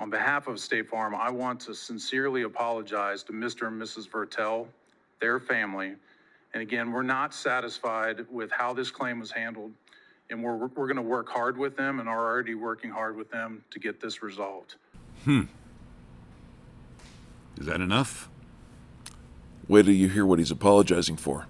On behalf of State Farm, I want to sincerely apologize to Mr. and Mrs. Vertell, their family. And again, we're not satisfied with how this claim was handled, and we're going to work hard with them and are already working hard with them to get this resolved. Is that enough? Wait till you hear what he's apologizing for.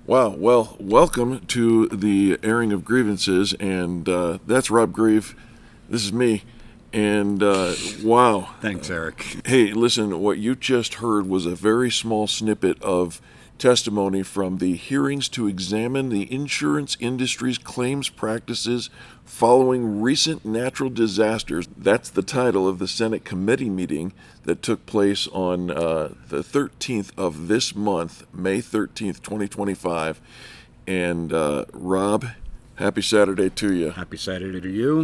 Wow, well, welcome to the airing of grievances, and that's Rob Grieve. This is me, and wow. Thanks, Eric. Hey, listen, what you just heard was a very small snippet of testimony from the hearings to examine the insurance industry's claims practices following recent natural disasters. That's the title of the Senate committee meeting that took place on the 13th of this month, May 13th, 2025. And Rob, happy Saturday to you. Happy Saturday to you.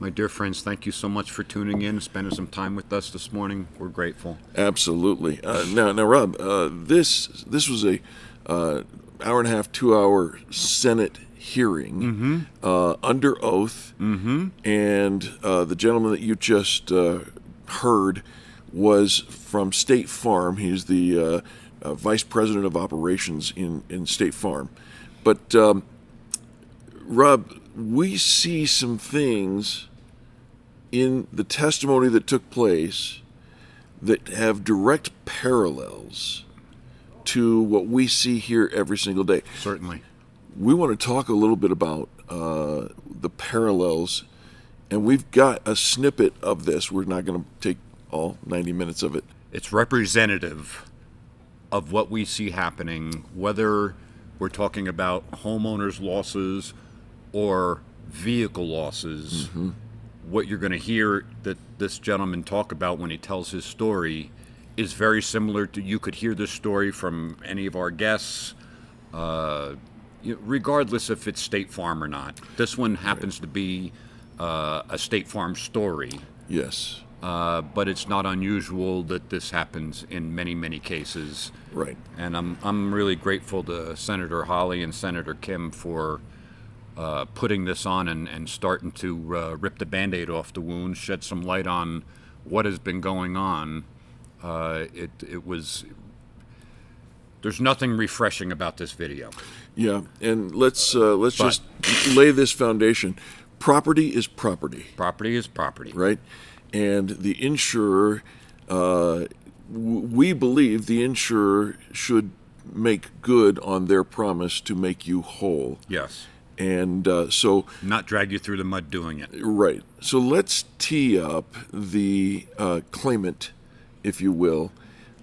My dear friends, thank you so much for tuning in, spending some time with us this morning. We're grateful. Absolutely. Now, Rob, this was a hour and a half, 2 hour Senate hearing under oath, and the gentleman that you just heard was from State Farm. He's the vice president of operations in State Farm. But Rob, we see some things in the testimony that took place that have direct parallels to what we see here every single day. Certainly. We want to talk a little bit about the parallels, and we've got a snippet of this. We're not going to take all 90 minutes of it. It's representative of what we see happening, whether we're talking about homeowners' losses or vehicle losses. What you're going to hear that this gentleman talk about when he tells his story is very similar to, you could hear this story from any of our guests, regardless if it's State Farm or not. This one happens to be a State Farm story. Yes. But it's not unusual that this happens in many, many cases. Right. And I'm really grateful to Senator Hawley and Senator Kim for putting this on and starting to rip the Band-Aid off the wound, shed some light on what has been going on. There's nothing refreshing about this video. Yeah, and let's just lay this foundation. Property is property. Property is property. Right? And the insurer, we believe the insurer should make good on their promise to make you whole. Yes. And so... not drag you through the mud doing it. Right. So let's tee up the claimant, if you will.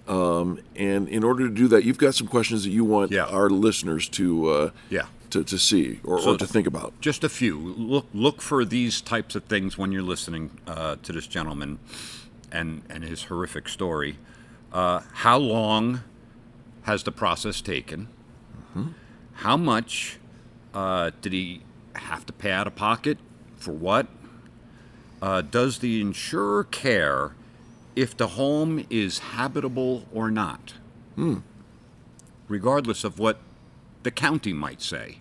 And in order to do that, you've got some questions that you want our listeners to see or to think about. Just a few. Look for these types of things when you're listening to this gentleman and his horrific story. How long has the process taken? How much did he have to pay out of pocket? For what? Does the insurer care if the home is habitable or not? Regardless of what the county might say.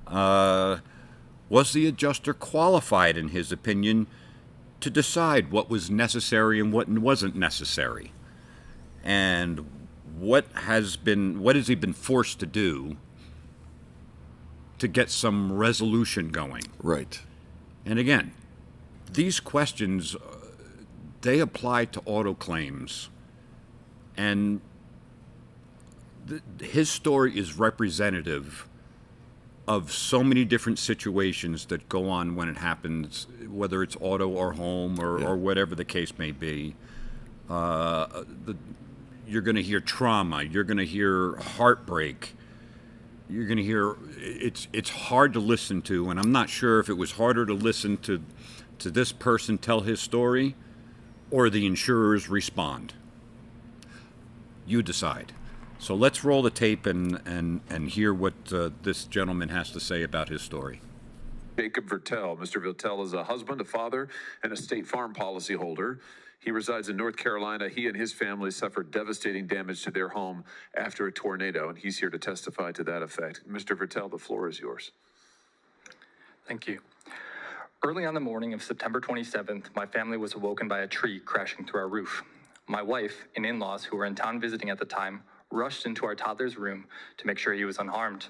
Was the adjuster qualified, in his opinion, to decide what was necessary and what wasn't necessary? And what has he been forced to do to get some resolution going? Right. And again, these questions, they apply to auto claims. And his story is representative of so many different situations that go on when it happens, whether it's auto or home or whatever the case may be. You're going to hear trauma. You're going to hear heartbreak. You're going to hear, it's hard to listen to, and I'm not sure if it was harder to listen to this person tell his story or the insurers respond. You decide. So let's roll the tape and hear what this gentleman has to say about his story. Jacob Vertell. Mr. Vertell is a husband, a father, and a State Farm policyholder. He resides in North Carolina. He and his family suffered devastating damage to their home after a tornado, and he's here to testify to that effect. Mr. Vertell, the floor is yours. Thank you. Early on the morning of September 27th, my family was awoken by a tree crashing through our roof. My wife and in-laws, who were in town visiting at the time, rushed into our toddler's room to make sure he was unharmed.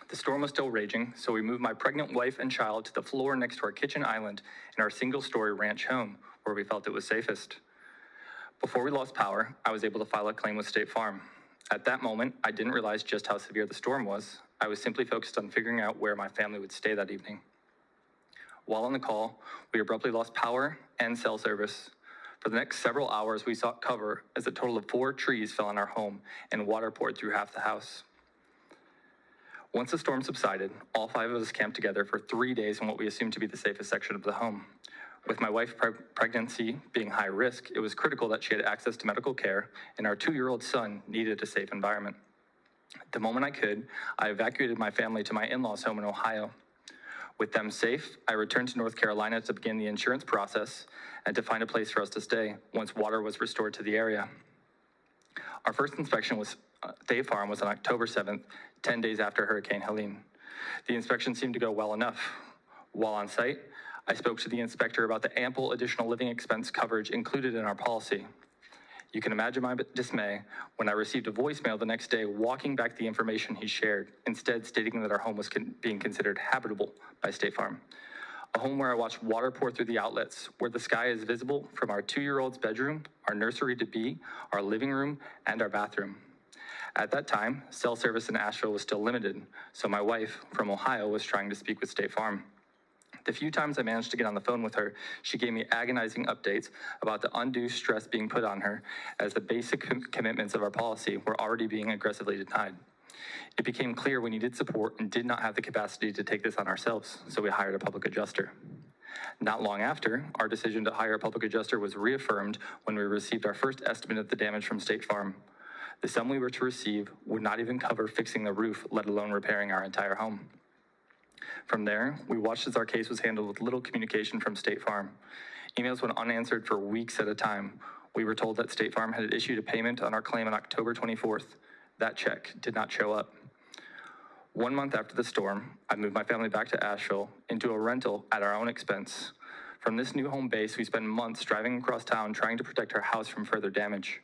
The storm was still raging, so we moved my pregnant wife and child to the floor next to our kitchen island in our single-story ranch home, where we felt it was safest. Before we lost power, I was able to file a claim with State Farm. At that moment, I didn't realize just how severe the storm was. I was simply focused on figuring out where my family would stay that evening. While on the call, we abruptly lost power and cell service. For the next several hours, we sought cover as a total of 4 trees fell on our home and water poured through half the house. Once the storm subsided, all 5 of us camped together for 3 days in what we assumed to be the safest section of the home. With my wife's pregnancy being high risk, it was critical that she had access to medical care, and our 2-year-old son needed a safe environment. The moment I could, I evacuated my family to my in-laws' home in Ohio. With them safe, I returned to North Carolina to begin the insurance process and to find a place for us to stay once water was restored to the area. Our first inspection with State Farm was on October 7th, 10 days after Hurricane Helene. The inspection seemed to go well enough. While on site, I spoke to the inspector about the ample additional living expense coverage included in our policy. You can imagine my dismay when I received a voicemail the next day walking back the information he shared, instead stating that our home was being considered habitable by State Farm. A home where I watched water pour through the outlets, where the sky is visible from our 2-year-old's bedroom, our nursery to be, our living room, and our bathroom. At that time, cell service in Asheville was still limited, so my wife from Ohio was trying to speak with State Farm. The few times I managed to get on the phone with her, she gave me agonizing updates about the undue stress being put on her, as the basic commitments of our policy were already being aggressively denied. It became clear we needed support and did not have the capacity to take this on ourselves, so we hired a public adjuster. Not long after, our decision to hire a public adjuster was reaffirmed when we received our first estimate of the damage from State Farm. The sum we were to receive would not even cover fixing the roof, let alone repairing our entire home. From there, we watched as our case was handled with little communication from State Farm. Emails went unanswered for weeks at a time. We were told that State Farm had issued a payment on our claim on October 24th. That check did not show up. 1 month after the storm, I moved my family back to Asheville into a rental at our own expense. From this new home base, we spent months driving across town trying to protect our house from further damage.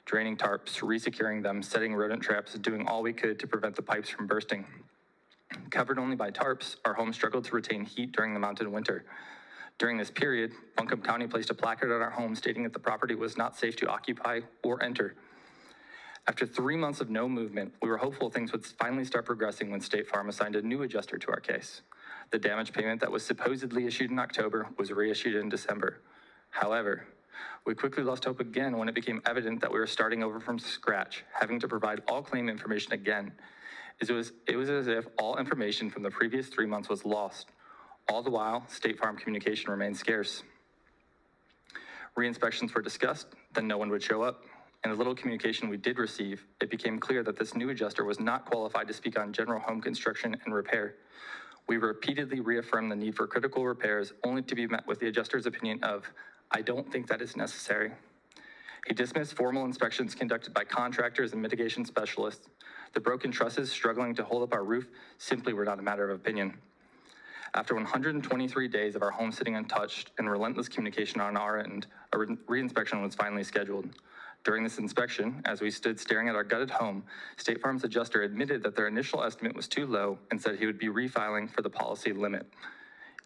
Draining tarps, resecuring them, setting rodent traps, doing all we could to prevent the pipes from bursting. Covered only by tarps, our home struggled to retain heat during the mountain winter. During this period, Buncombe County placed a placard on our home stating that the property was not safe to occupy or enter. After 3 months of no movement, we were hopeful things would finally start progressing when State Farm assigned a new adjuster to our case. The damage payment that was supposedly issued in October was reissued in December. However, we quickly lost hope again when it became evident that we were starting over from scratch, having to provide all claim information again. It was as if all information from the previous 3 months was lost. All the while, State Farm communication remained scarce. Re-inspections were discussed, then no one would show up. And the little communication we did receive, it became clear that this new adjuster was not qualified to speak on general home construction and repair. We repeatedly reaffirmed the need for critical repairs, only to be met with the adjuster's opinion of, "I don't think that is necessary." He dismissed formal inspections conducted by contractors and mitigation specialists. The broken trusses struggling to hold up our roof simply were not a matter of opinion. After 123 days of our home sitting untouched and relentless communication on our end, a re-inspection was finally scheduled. During this inspection, as we stood staring at our gutted home, State Farm's adjuster admitted that their initial estimate was too low and said he would be refiling for the policy limit.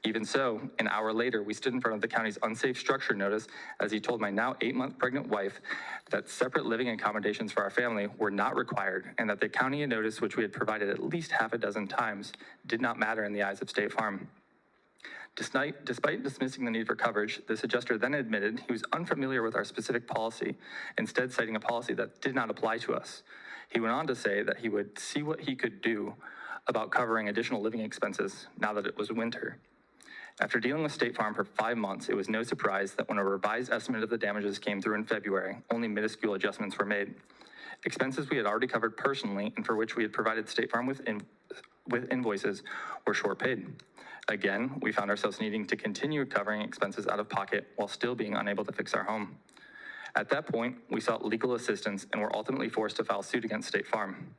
Even so, an hour later, we stood in front of the county's unsafe structure notice as he told my now 8-month pregnant wife that separate living accommodations for our family were not required and that the county notice, which we had provided at least half a dozen times, did not matter in the eyes of State Farm. Despite dismissing the need for coverage, this adjuster then admitted he was unfamiliar with our specific policy, instead citing a policy that did not apply to us. He went on to say that he would see what he could do about covering additional living expenses now that it was winter. After dealing with State Farm for 5 months, it was no surprise that when a revised estimate of the damages came through in February, only minuscule adjustments were made. Expenses we had already covered personally and for which we had provided State Farm with invoices were short paid. Again, we found ourselves needing to continue covering expenses out of pocket while still being unable to fix our home. At that point, we sought legal assistance and were ultimately forced to file suit against State Farm.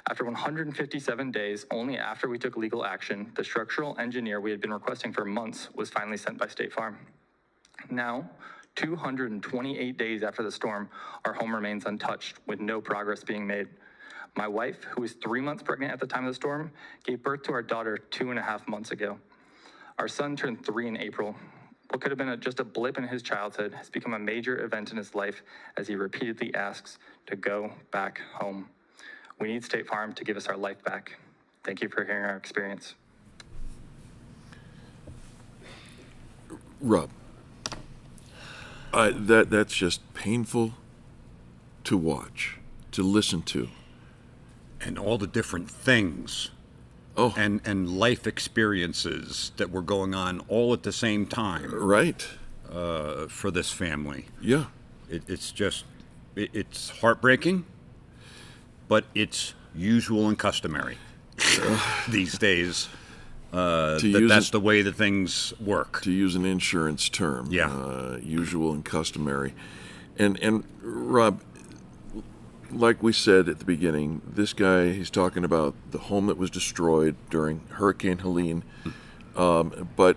After 157 days, only after we took legal action, the structural engineer we had been requesting for months was finally sent by State Farm. Now, 228 days after the storm, our home remains untouched with no progress being made. My wife, who was 3 months pregnant at the time of the storm, gave birth to our daughter 2.5 months ago. Our son turned 3 in April. What could have been just a blip in his childhood has become a major event in his life as he repeatedly asks to go back home. We need State Farm to give us our life back. Thank you for hearing our experience. Rob, that's just painful to watch, to listen to. And all the different things Oh, and life experiences that were going on all at the same time right. for this family. Yeah. It's heartbreaking, but it's usual and customary these days. That's the way that things work. To use an insurance term. Yeah. Usual and customary. And Rob, like we said at the beginning, this guy, he's talking about the home that was destroyed during Hurricane Helene. But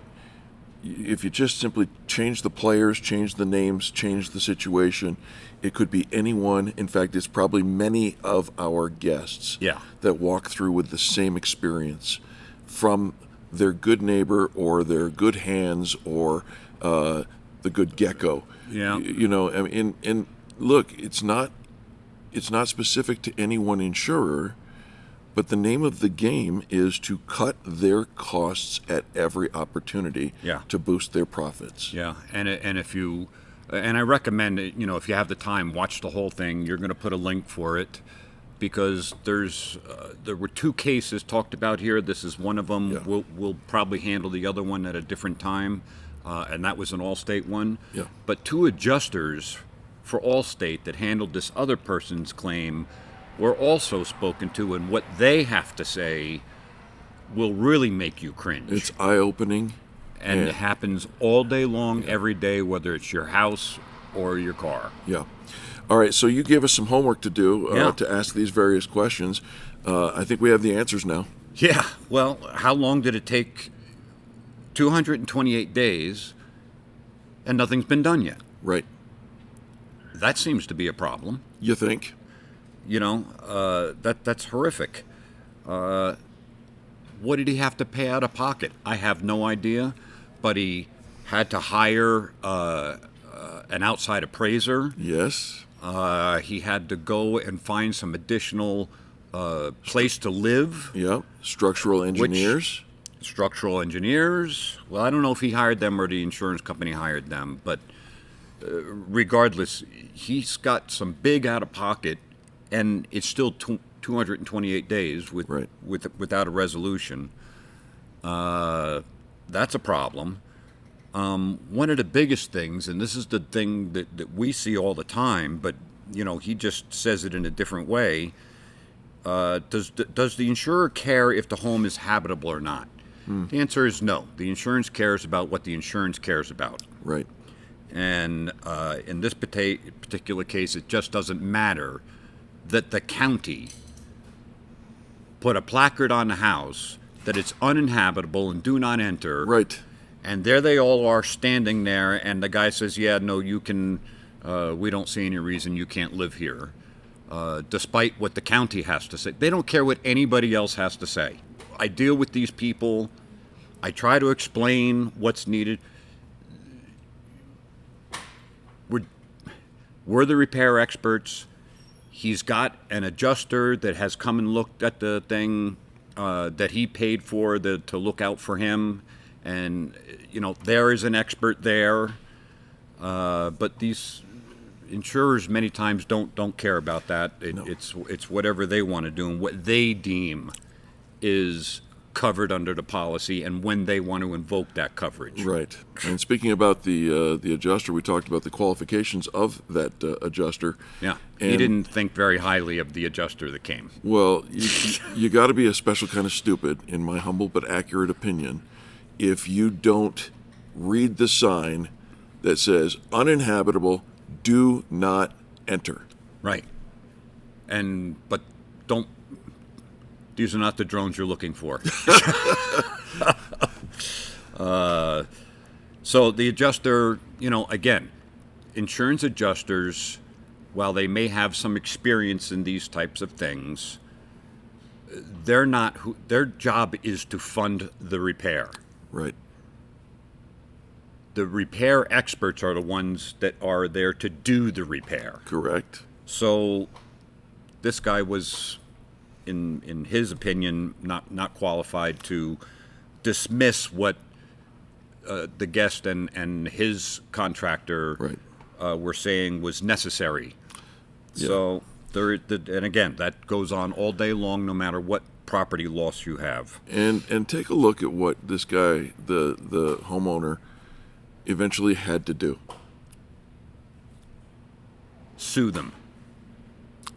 if you just simply change the players, change the names, change the situation, it could be anyone. In fact, it's probably many of our guests that walk through with the same experience from their good neighbor or their good hands or the good gecko. Yeah. You know, I mean, and look, it's not specific to any one insurer, but the name of the game is to cut their costs at every opportunity to boost their profits. Yeah, and I recommend it, if you have the time, watch the whole thing. You're going to put a link for it because there were 2 cases talked about here. This is one of them. Yeah. We'll probably handle the other one at a different time, and that was an Allstate one. Yeah. But 2 adjusters for Allstate that handled this other person's claim were also spoken to, and what they have to say will really make you cringe. It's eye-opening. And it happens all day long, every day, whether it's your house or your car. Yeah. All right, so you gave us some homework to do Yeah. to ask these various questions. I think we have the answers now. Yeah. Well, how long did it take? 228 days, and nothing's been done yet. Right. That seems to be a problem. You think? That's horrific. What did he have to pay out of pocket? I have no idea, but he had to hire an outside appraiser. Yes. He had to go and find some additional place to live. Yeah. Structural engineers. Structural engineers. Well, I don't know if he hired them or the insurance company hired them, but regardless, he's got some big out of pocket, and it's still 228 days without a resolution. That's a problem. One of the biggest things, and this is the thing that we see all the time, but he just says it in a different way. Does the insurer care if the home is habitable or not? The answer is no. The insurance cares about what the insurance cares about. Right. And in this particular case, it just doesn't matter that the county put a placard on the house that it's uninhabitable and do not enter. Right. And there they all are standing there, and the guy says, yeah, no, you can, we don't see any reason you can't live here, despite what the county has to say. They don't care what anybody else has to say. I deal with these people. I try to explain what's needed. We're the repair experts. He's got an adjuster that has come and looked at the thing that he paid for to look out for him. And, there is an expert there. But these insurers many times don't care about that. No. It's whatever they want to do and what they deem is covered under the policy and when they want to invoke that coverage. Right. And speaking about the adjuster, we talked about the qualifications of that adjuster. Yeah. He And- didn't think very highly of the adjuster that came. Well, you got to be a special kind of stupid, in my humble but accurate opinion, if you don't read the sign that says uninhabitable, do not enter. Right. But don't, these are not the drones you're looking for. So the adjuster, again, insurance adjusters, while they may have some experience in these types of things, their job is to fund the repair. Right. The repair experts are the ones that are there to do the repair. Correct. So this guy was, in his opinion, not qualified to dismiss what the guest and his contractor Right. were saying was necessary. Yeah. So and again, that goes on all day long, no matter what property loss you have. And take a look at what this guy, the homeowner, eventually had to do. Sue them.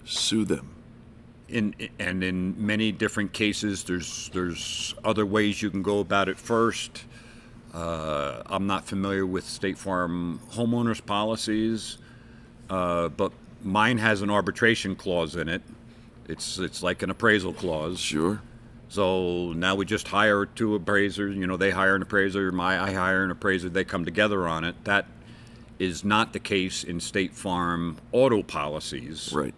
Sue them. In many different cases, there's other ways you can go about it first. I'm not familiar with State Farm homeowners policies, but mine has an arbitration clause in it. It's like an appraisal clause. Sure. So now we just hire two appraisers. They hire an appraiser, I hire an appraiser. They come together on it. That is not the case in State Farm auto policies. Right.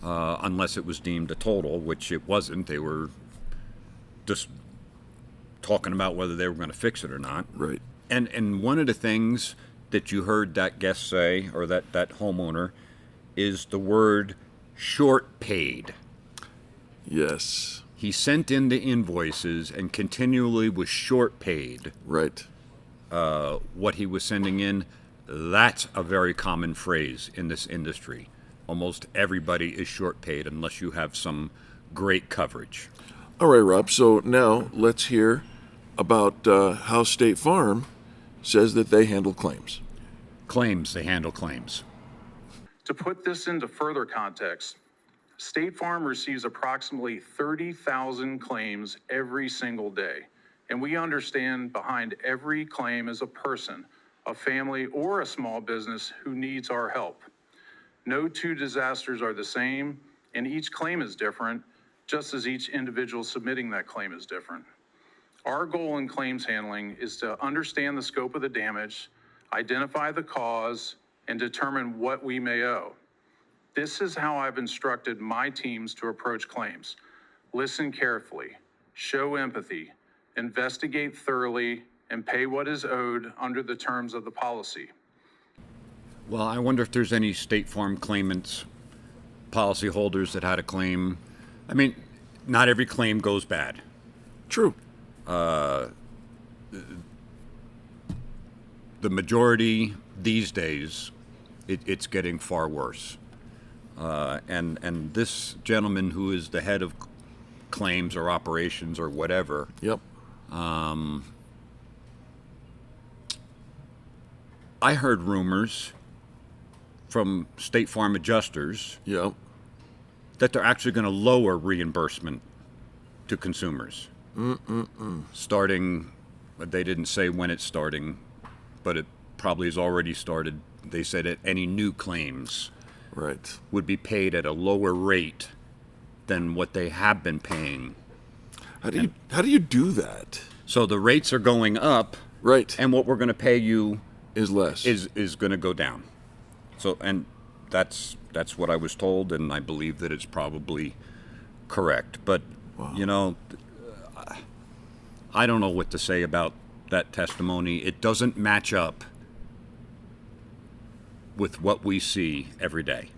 Unless it was deemed a total, which it wasn't. They were just talking about whether they were going to fix it or not. Right. And one of the things that you heard that guest say, or that homeowner, is the word short paid. Yes. He sent in the invoices and continually was short paid Right. what he was sending in. That's a very common phrase in this industry. Almost everybody is short paid unless you have some great coverage. All right, Rob. So now let's hear about how State Farm says that they handle claims. They handle claims. To put this into further context, State Farm receives approximately 30,000 claims every single day. And we understand behind every claim is a person, a family, or a small business who needs our help. No two disasters are the same, and each claim is different, just as each individual submitting that claim is different. Our goal in claims handling is to understand the scope of the damage, identify the cause, and determine what we may owe. This is how I've instructed my teams to approach claims. Listen carefully, show empathy, investigate thoroughly, and pay what is owed under the terms of the policy. Well, I wonder if there's any State Farm claimants, policyholders that had a claim. I mean, not every claim goes bad. True. The majority these days, it's getting far worse. And this gentleman who is the head of claims or operations or whatever, Yep. I heard rumors from State Farm adjusters Yep. that they're actually going to lower reimbursement to consumers. Starting, they didn't say when it's starting, but it probably has already started. They said that any new claims Right. would be paid at a lower rate than what they have been paying. How do you do that? So the rates are going up, Right. and what we're going to pay you Is less. is going to go down. So, and that's what I was told, and I believe that it's probably correct. But I don't know what to say about that testimony. It doesn't match up with what we see every day.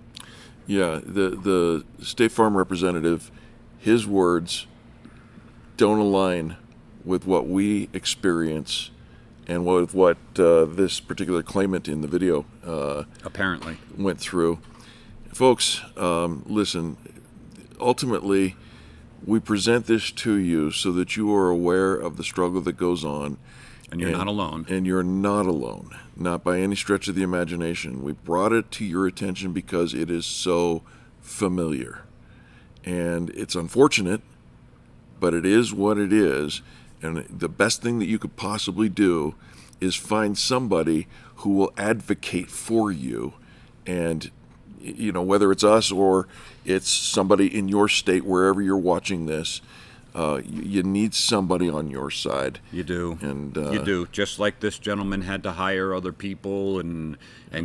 Yeah, the State Farm representative, his words don't align with what we experience and with what this particular claimant in the video Apparently. went through. Folks, listen, ultimately, We present this to you so that you are aware of the struggle that goes on. And you're not alone. And you're not alone, not by any stretch of the imagination. We brought it to your attention because it is so familiar. And it's unfortunate, but it is what it is. And the best thing that you could possibly do is find somebody who will advocate for you. And, you know, whether it's us or it's somebody in your state, wherever you're watching this, you need somebody on your side. You do. And you do. Just like this gentleman had to hire other people and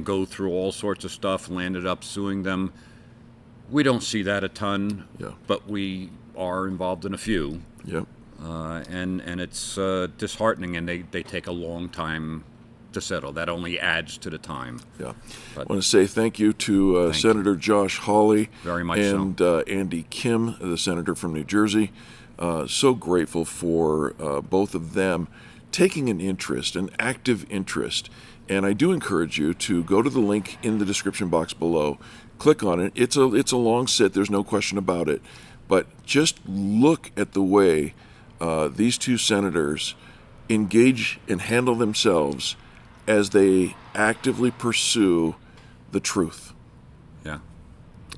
go through all sorts of stuff, landed up suing them. We don't see that a ton, Yeah. but we are involved in a few. Yep. And it's disheartening, and they take a long time to settle. That only adds to the time. Yeah. But I want to say thank you to Senator Josh Hawley Very much and Andy Kim, the senator from New Jersey. So grateful for both of them taking an interest, an active interest. And I do encourage you to go to the link in the description box below. Click on it. It's a long sit. There's no question about it. But just look at the way these two senators engage and handle themselves as they actively pursue the truth. yeah,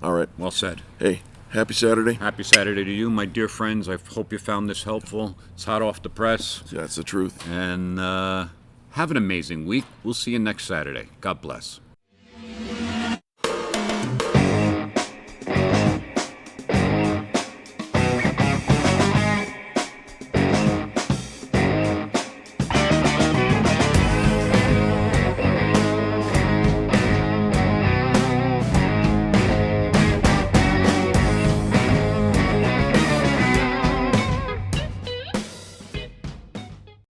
All right. well said. Hey, happy Saturday. Happy Saturday to you, my dear friends. I hope you found this helpful. It's hot off the press. That's the truth. And have an amazing week. We'll see you next Saturday. God bless.